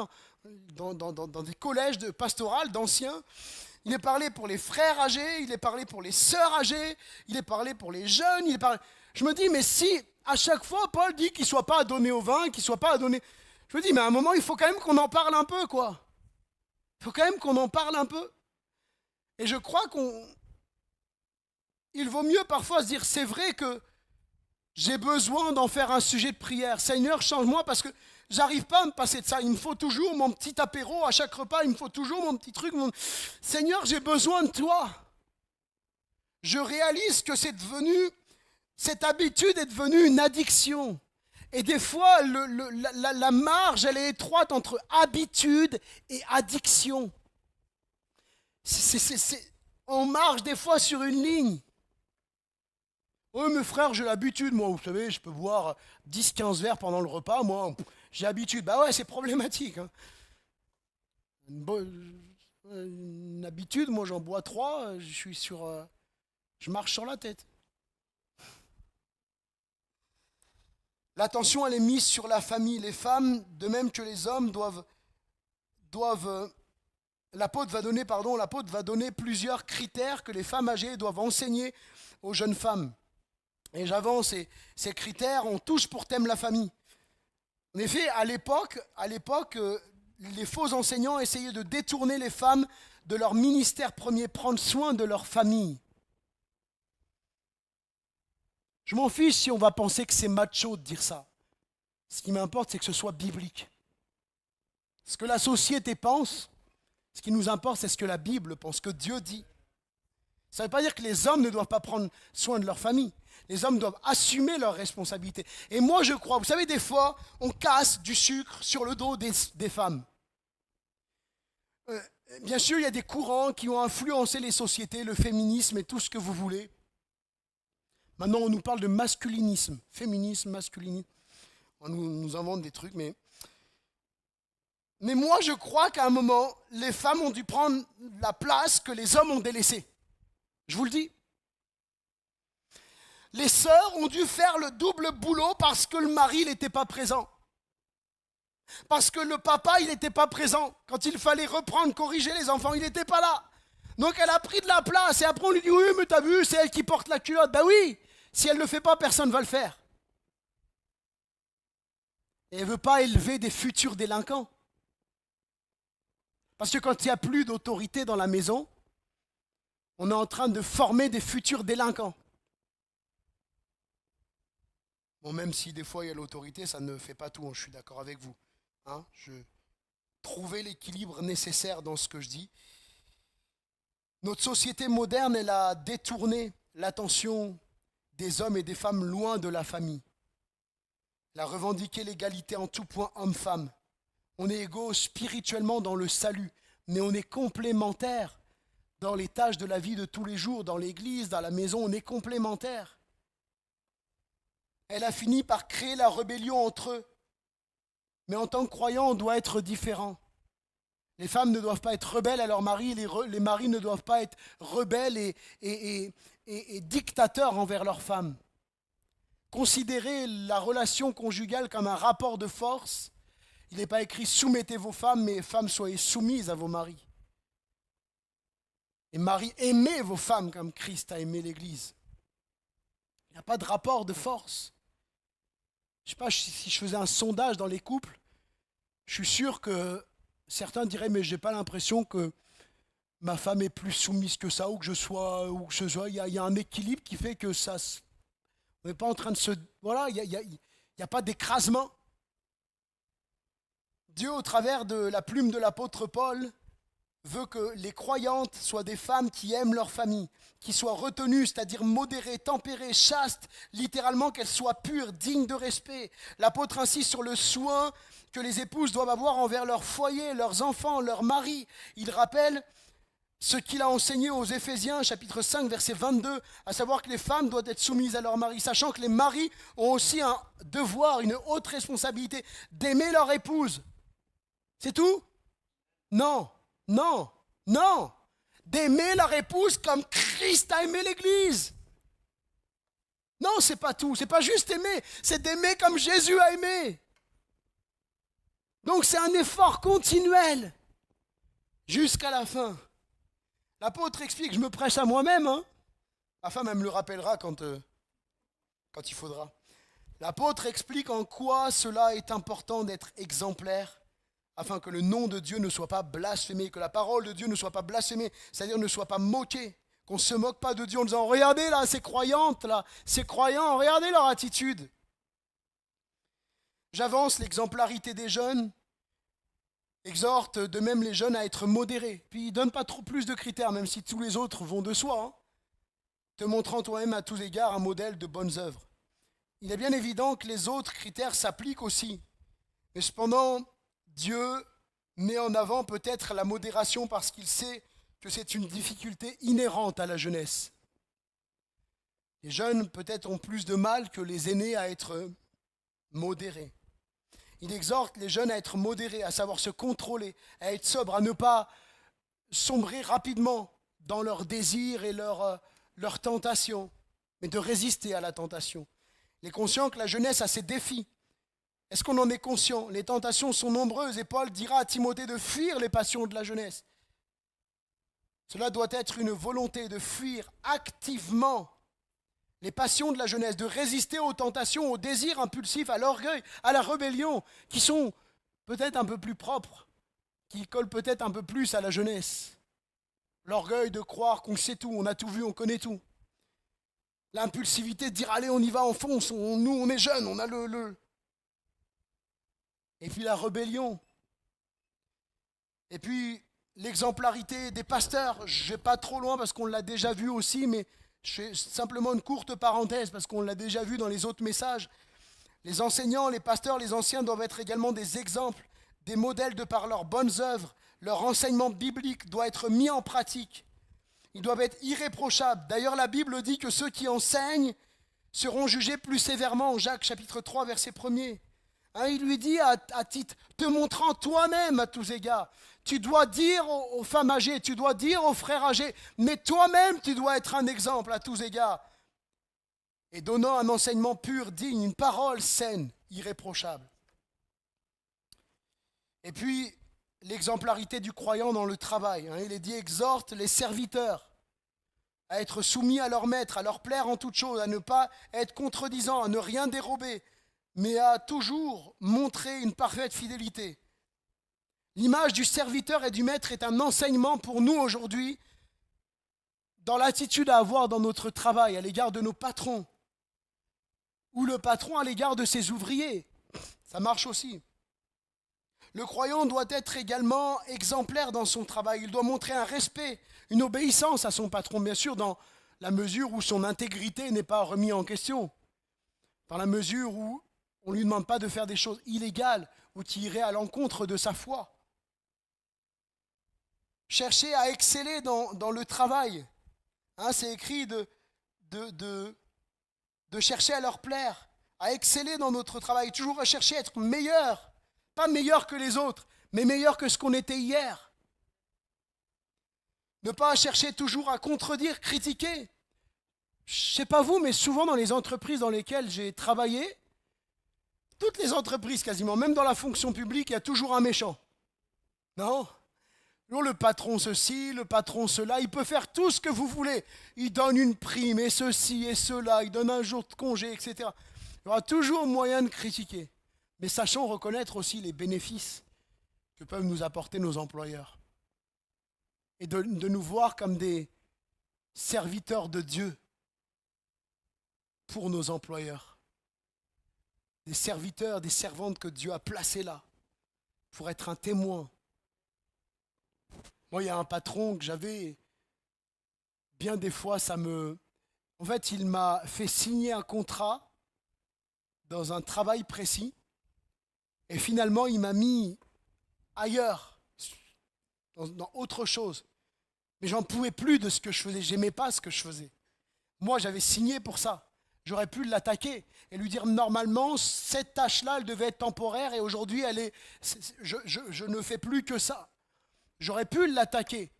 dans des collèges de pastoral d'anciens. Il est parlé pour les frères âgés, il est parlé pour les sœurs âgées, il est parlé pour les jeunes. Je me dis, mais si à chaque fois Paul dit qu'il ne soit pas adonné au vin, qu'il ne soit pas adonné... Je me dis, mais à un moment, il faut quand même qu'on en parle un peu, quoi. Il faut quand même qu'on en parle un peu. Et je crois il vaut mieux parfois se dire, c'est vrai que j'ai besoin d'en faire un sujet de prière. Seigneur, change-moi parce que j'arrive pas à me passer de ça. Il me faut toujours mon petit apéro à chaque repas. Il me faut toujours mon petit truc. Seigneur, j'ai besoin de toi. Je réalise que cette habitude est devenue une addiction. Et des fois, la marge, elle est étroite entre habitude et addiction. On marche des fois sur une ligne. Oui, mes frères, j'ai l'habitude, moi, vous savez, je peux boire 10-15 verres pendant le repas, moi, j'ai l'habitude. Bah ouais, c'est problématique. Hein. Une habitude, moi, j'en bois 3, je marche sur la tête. L'attention, elle est mise sur la famille. Les femmes, de même que les hommes, l'apôtre va donner plusieurs critères que les femmes âgées doivent enseigner aux jeunes femmes. Et j'avance, ces critères, on touche pour thème la famille. En effet, à l'époque, les faux enseignants essayaient de détourner les femmes de leur ministère premier, prendre soin de leur famille. Je m'en fiche si on va penser que c'est macho de dire ça. Ce qui m'importe, c'est que ce soit biblique. Ce que la société pense, ce qui nous importe, c'est ce que la Bible pense, ce que Dieu dit. Ça ne veut pas dire que les hommes ne doivent pas prendre soin de leur famille. Les hommes doivent assumer leurs responsabilités. Et moi, je crois, vous savez, des fois, on casse du sucre sur le dos des femmes. Bien sûr, il y a des courants qui ont influencé les sociétés, le féminisme et tout ce que vous voulez. Maintenant, on nous parle de masculinisme, féminisme, masculinisme. On nous invente des trucs, mais Mais moi, je crois qu'à un moment, les femmes ont dû prendre la place que les hommes ont délaissée. Je vous le dis. Les sœurs ont dû faire le double boulot parce que le mari n'était pas présent. Parce que le papa, il n'était pas présent. Quand il fallait reprendre, corriger les enfants, il n'était pas là. Donc elle a pris de la place. Et après on lui dit, oui, mais t'as vu, c'est elle qui porte la culotte. Ben oui, si elle ne le fait pas, personne ne va le faire. Et elle ne veut pas élever des futurs délinquants. Parce que quand il n'y a plus d'autorité dans la maison, on est en train de former des futurs délinquants. Bon, même si des fois il y a l'autorité, ça ne fait pas tout, je suis d'accord avec vous. Je trouvais l'équilibre nécessaire dans ce que je dis. Notre société moderne, elle a détourné l'attention des hommes et des femmes loin de la famille. Elle a revendiqué l'égalité en tout point homme-femme. On est égaux spirituellement dans le salut, mais on est complémentaires dans les tâches de la vie de tous les jours, dans l'église, dans la maison, on est complémentaires. Elle a fini par créer la rébellion entre eux. Mais en tant que croyants, on doit être différents. Les femmes ne doivent pas être rebelles à leur mari, les maris ne doivent pas être rebelles et dictateurs envers leurs femmes. Considérez la relation conjugale comme un rapport de force. Il n'est pas écrit « soumettez vos femmes », mais « femmes, soyez soumises à vos maris ». Et maris, aimez vos femmes comme Christ a aimé l'Église. Il n'y a pas de rapport de force. Je ne sais pas si je faisais un sondage dans les couples, je suis sûr que certains diraient, mais je n'ai pas l'impression que ma femme est plus soumise que ça, ou que ce soit, il y a un équilibre qui fait que ça, on n'est pas en train de se, voilà, il n'y a pas d'écrasement. Dieu, au travers de la plume de l'apôtre Paul, veut que les croyantes soient des femmes qui aiment leur famille, qui soient retenues, c'est-à-dire modérées, tempérées, chastes, littéralement qu'elles soient pures, dignes de respect. L'apôtre insiste sur le soin que les épouses doivent avoir envers leur foyer, leurs enfants, leurs maris. Il rappelle ce qu'il a enseigné aux Éphésiens, chapitre 5, verset 22, à savoir que les femmes doivent être soumises à leur mari, sachant que les maris ont aussi un devoir, une haute responsabilité d'aimer leur épouse. C'est tout ? Non. Non, non, d'aimer leur épouse comme Christ a aimé l'Église. Non, c'est pas tout, c'est pas juste aimer, c'est d'aimer comme Jésus a aimé. Donc c'est un effort continuel jusqu'à la fin. L'apôtre explique, je me prêche à moi-même, ma femme elle me le rappellera quand il faudra. L'apôtre explique en quoi cela est important d'être exemplaire, afin que le nom de Dieu ne soit pas blasphémé, que la parole de Dieu ne soit pas blasphémée, c'est-à-dire ne soit pas moquée, qu'on ne se moque pas de Dieu en disant « Regardez là, ces croyantes, là, ces croyants, regardez leur attitude ». J'avance, l'exemplarité des jeunes exhorte de même les jeunes à être modérés. Puis il ne donne pas trop plus de critères, même si tous les autres vont de soi, te montrant toi-même à tous égards un modèle de bonnes œuvres. Il est bien évident que les autres critères s'appliquent aussi, mais cependant, Dieu met en avant peut-être la modération parce qu'il sait que c'est une difficulté inhérente à la jeunesse. Les jeunes peut-être ont plus de mal que les aînés à être modérés. Il exhorte les jeunes à être modérés, à savoir se contrôler, à être sobres, à ne pas sombrer rapidement dans leurs désirs et leurs tentations, mais de résister à la tentation. Il est conscient que la jeunesse a ses défis. Est-ce qu'on en est conscient ? Les tentations sont nombreuses et Paul dira à Timothée de fuir les passions de la jeunesse. Cela doit être une volonté de fuir activement les passions de la jeunesse, de résister aux tentations, aux désirs impulsifs, à l'orgueil, à la rébellion, qui sont peut-être un peu plus propres, qui collent peut-être un peu plus à la jeunesse. L'orgueil de croire qu'on sait tout, on a tout vu, on connaît tout. L'impulsivité de dire allez on y va, on fonce, nous on est jeunes, on a le... Et puis la rébellion. Et puis l'exemplarité des pasteurs. Je ne vais pas trop loin parce qu'on l'a déjà vu aussi, mais je fais simplement une courte parenthèse parce qu'on l'a déjà vu dans les autres messages. Les enseignants, les pasteurs, les anciens doivent être également des exemples, des modèles de par leurs bonnes œuvres. Leur enseignement biblique doit être mis en pratique. Ils doivent être irréprochables. D'ailleurs, la Bible dit que ceux qui enseignent seront jugés plus sévèrement. Jacques chapitre 3, verset 1er. Hein, il lui dit à titre, te montrant toi-même à tous égards. Tu dois dire aux femmes âgées, tu dois dire aux frères âgés, mais toi-même tu dois être un exemple à tous égards. Et donnant un enseignement pur, digne, une parole saine, irréprochable. Et puis, l'exemplarité du croyant dans le travail. Hein, il est dit, exhorte les serviteurs à être soumis à leur maître, à leur plaire en toutes choses, à ne pas être contredisant, à ne rien dérober, mais à toujours montrer une parfaite fidélité. L'image du serviteur et du maître est un enseignement pour nous aujourd'hui dans l'attitude à avoir dans notre travail à l'égard de nos patrons ou le patron à l'égard de ses ouvriers. Ça marche aussi. Le croyant doit être également exemplaire dans son travail. Il doit montrer un respect, une obéissance à son patron, bien sûr, dans la mesure où son intégrité n'est pas remise en question, dans la mesure où on ne lui demande pas de faire des choses illégales ou qui iraient à l'encontre de sa foi. Chercher à exceller dans le travail. Hein, c'est écrit de chercher à leur plaire, à exceller dans notre travail, toujours à chercher à être meilleur. Pas meilleur que les autres, mais meilleur que ce qu'on était hier. Ne pas chercher toujours à contredire, critiquer. Je ne sais pas vous, mais souvent dans les entreprises dans lesquelles j'ai travaillé, toutes les entreprises quasiment, même dans la fonction publique, il y a toujours un méchant. Non ? Le patron ceci, le patron cela, il peut faire tout ce que vous voulez. Il donne une prime et ceci et cela, il donne un jour de congé, etc. Il y aura toujours moyen de critiquer. Mais sachons reconnaître aussi les bénéfices que peuvent nous apporter nos employeurs. Et de nous voir comme des serviteurs de Dieu pour nos employeurs. Des serviteurs, des servantes que Dieu a placés là pour être un témoin. Moi, il y a un patron que j'avais, bien des fois, En fait, il m'a fait signer un contrat dans un travail précis. Et finalement, il m'a mis ailleurs, dans autre chose. Mais j'en pouvais plus de ce que je faisais. J'aimais pas ce que je faisais. Moi, j'avais signé pour ça. J'aurais pu l'attaquer et lui dire normalement, cette tâche-là, elle devait être temporaire et aujourd'hui, je ne fais plus que ça. J'aurais pu l'attaquer.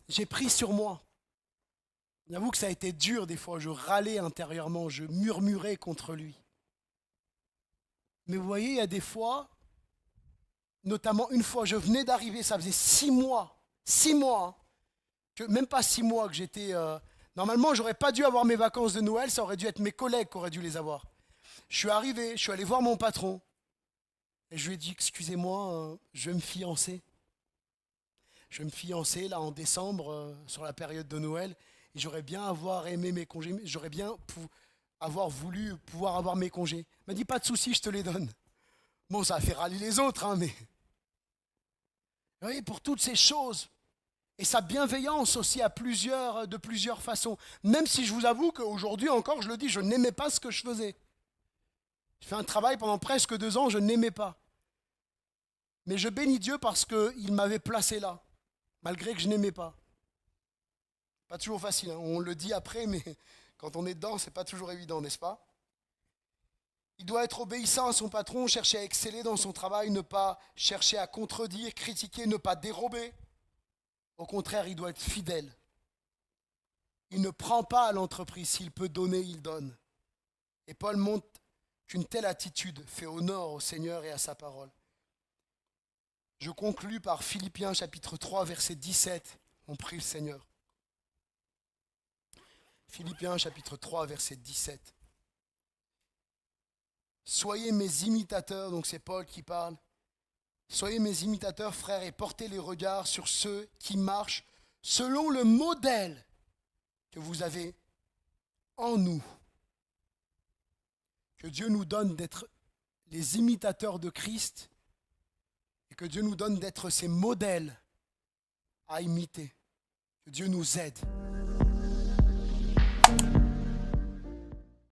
J'ai pris sur moi. J'avoue que ça a été dur des fois. Je râlais intérieurement, je murmurais contre lui. Mais vous voyez, il y a des fois, notamment une fois, je venais d'arriver, ça faisait 6 mois, même pas 6 mois que j'étais... Normalement, j'aurais pas dû avoir mes vacances de Noël, ça aurait dû être mes collègues qui auraient dû les avoir. Je suis arrivé, je suis allé voir mon patron, et je lui ai dit, excusez-moi, je vais me fiancer. Je vais me fiancer là en décembre, sur la période de Noël, et j'aurais bien avoir aimé mes congés, j'aurais bien avoir voulu pouvoir avoir mes congés. Il m'a dit, pas de souci, je te les donne. Bon, ça a fait râler les autres, hein, mais... Vous voyez, pour toutes ces choses, et sa bienveillance aussi de plusieurs façons. Même si je vous avoue qu'aujourd'hui encore, je le dis, je n'aimais pas ce que je faisais. J'ai fait un travail pendant presque 2 ans, je n'aimais pas. Mais je bénis Dieu parce qu'il m'avait placé là, malgré que je n'aimais pas. Pas toujours facile, hein. On le dit après, mais quand on est dedans, c'est pas toujours évident, n'est-ce pas ? Il doit être obéissant à son patron, chercher à exceller dans son travail, ne pas chercher à contredire, critiquer, ne pas dérober. Au contraire, il doit être fidèle. Il ne prend pas à l'entreprise. S'il peut donner, il donne. Et Paul montre qu'une telle attitude fait honneur au Seigneur et à sa parole. Je conclus par Philippiens chapitre 3, verset 17. On prie le Seigneur. Philippiens chapitre 3, verset 17. Soyez mes imitateurs, donc c'est Paul qui parle. Soyez mes imitateurs, frères, et portez les regards sur ceux qui marchent selon le modèle que vous avez en nous. Que Dieu nous donne d'être les imitateurs de Christ et que Dieu nous donne d'être ces modèles à imiter. Que Dieu nous aide.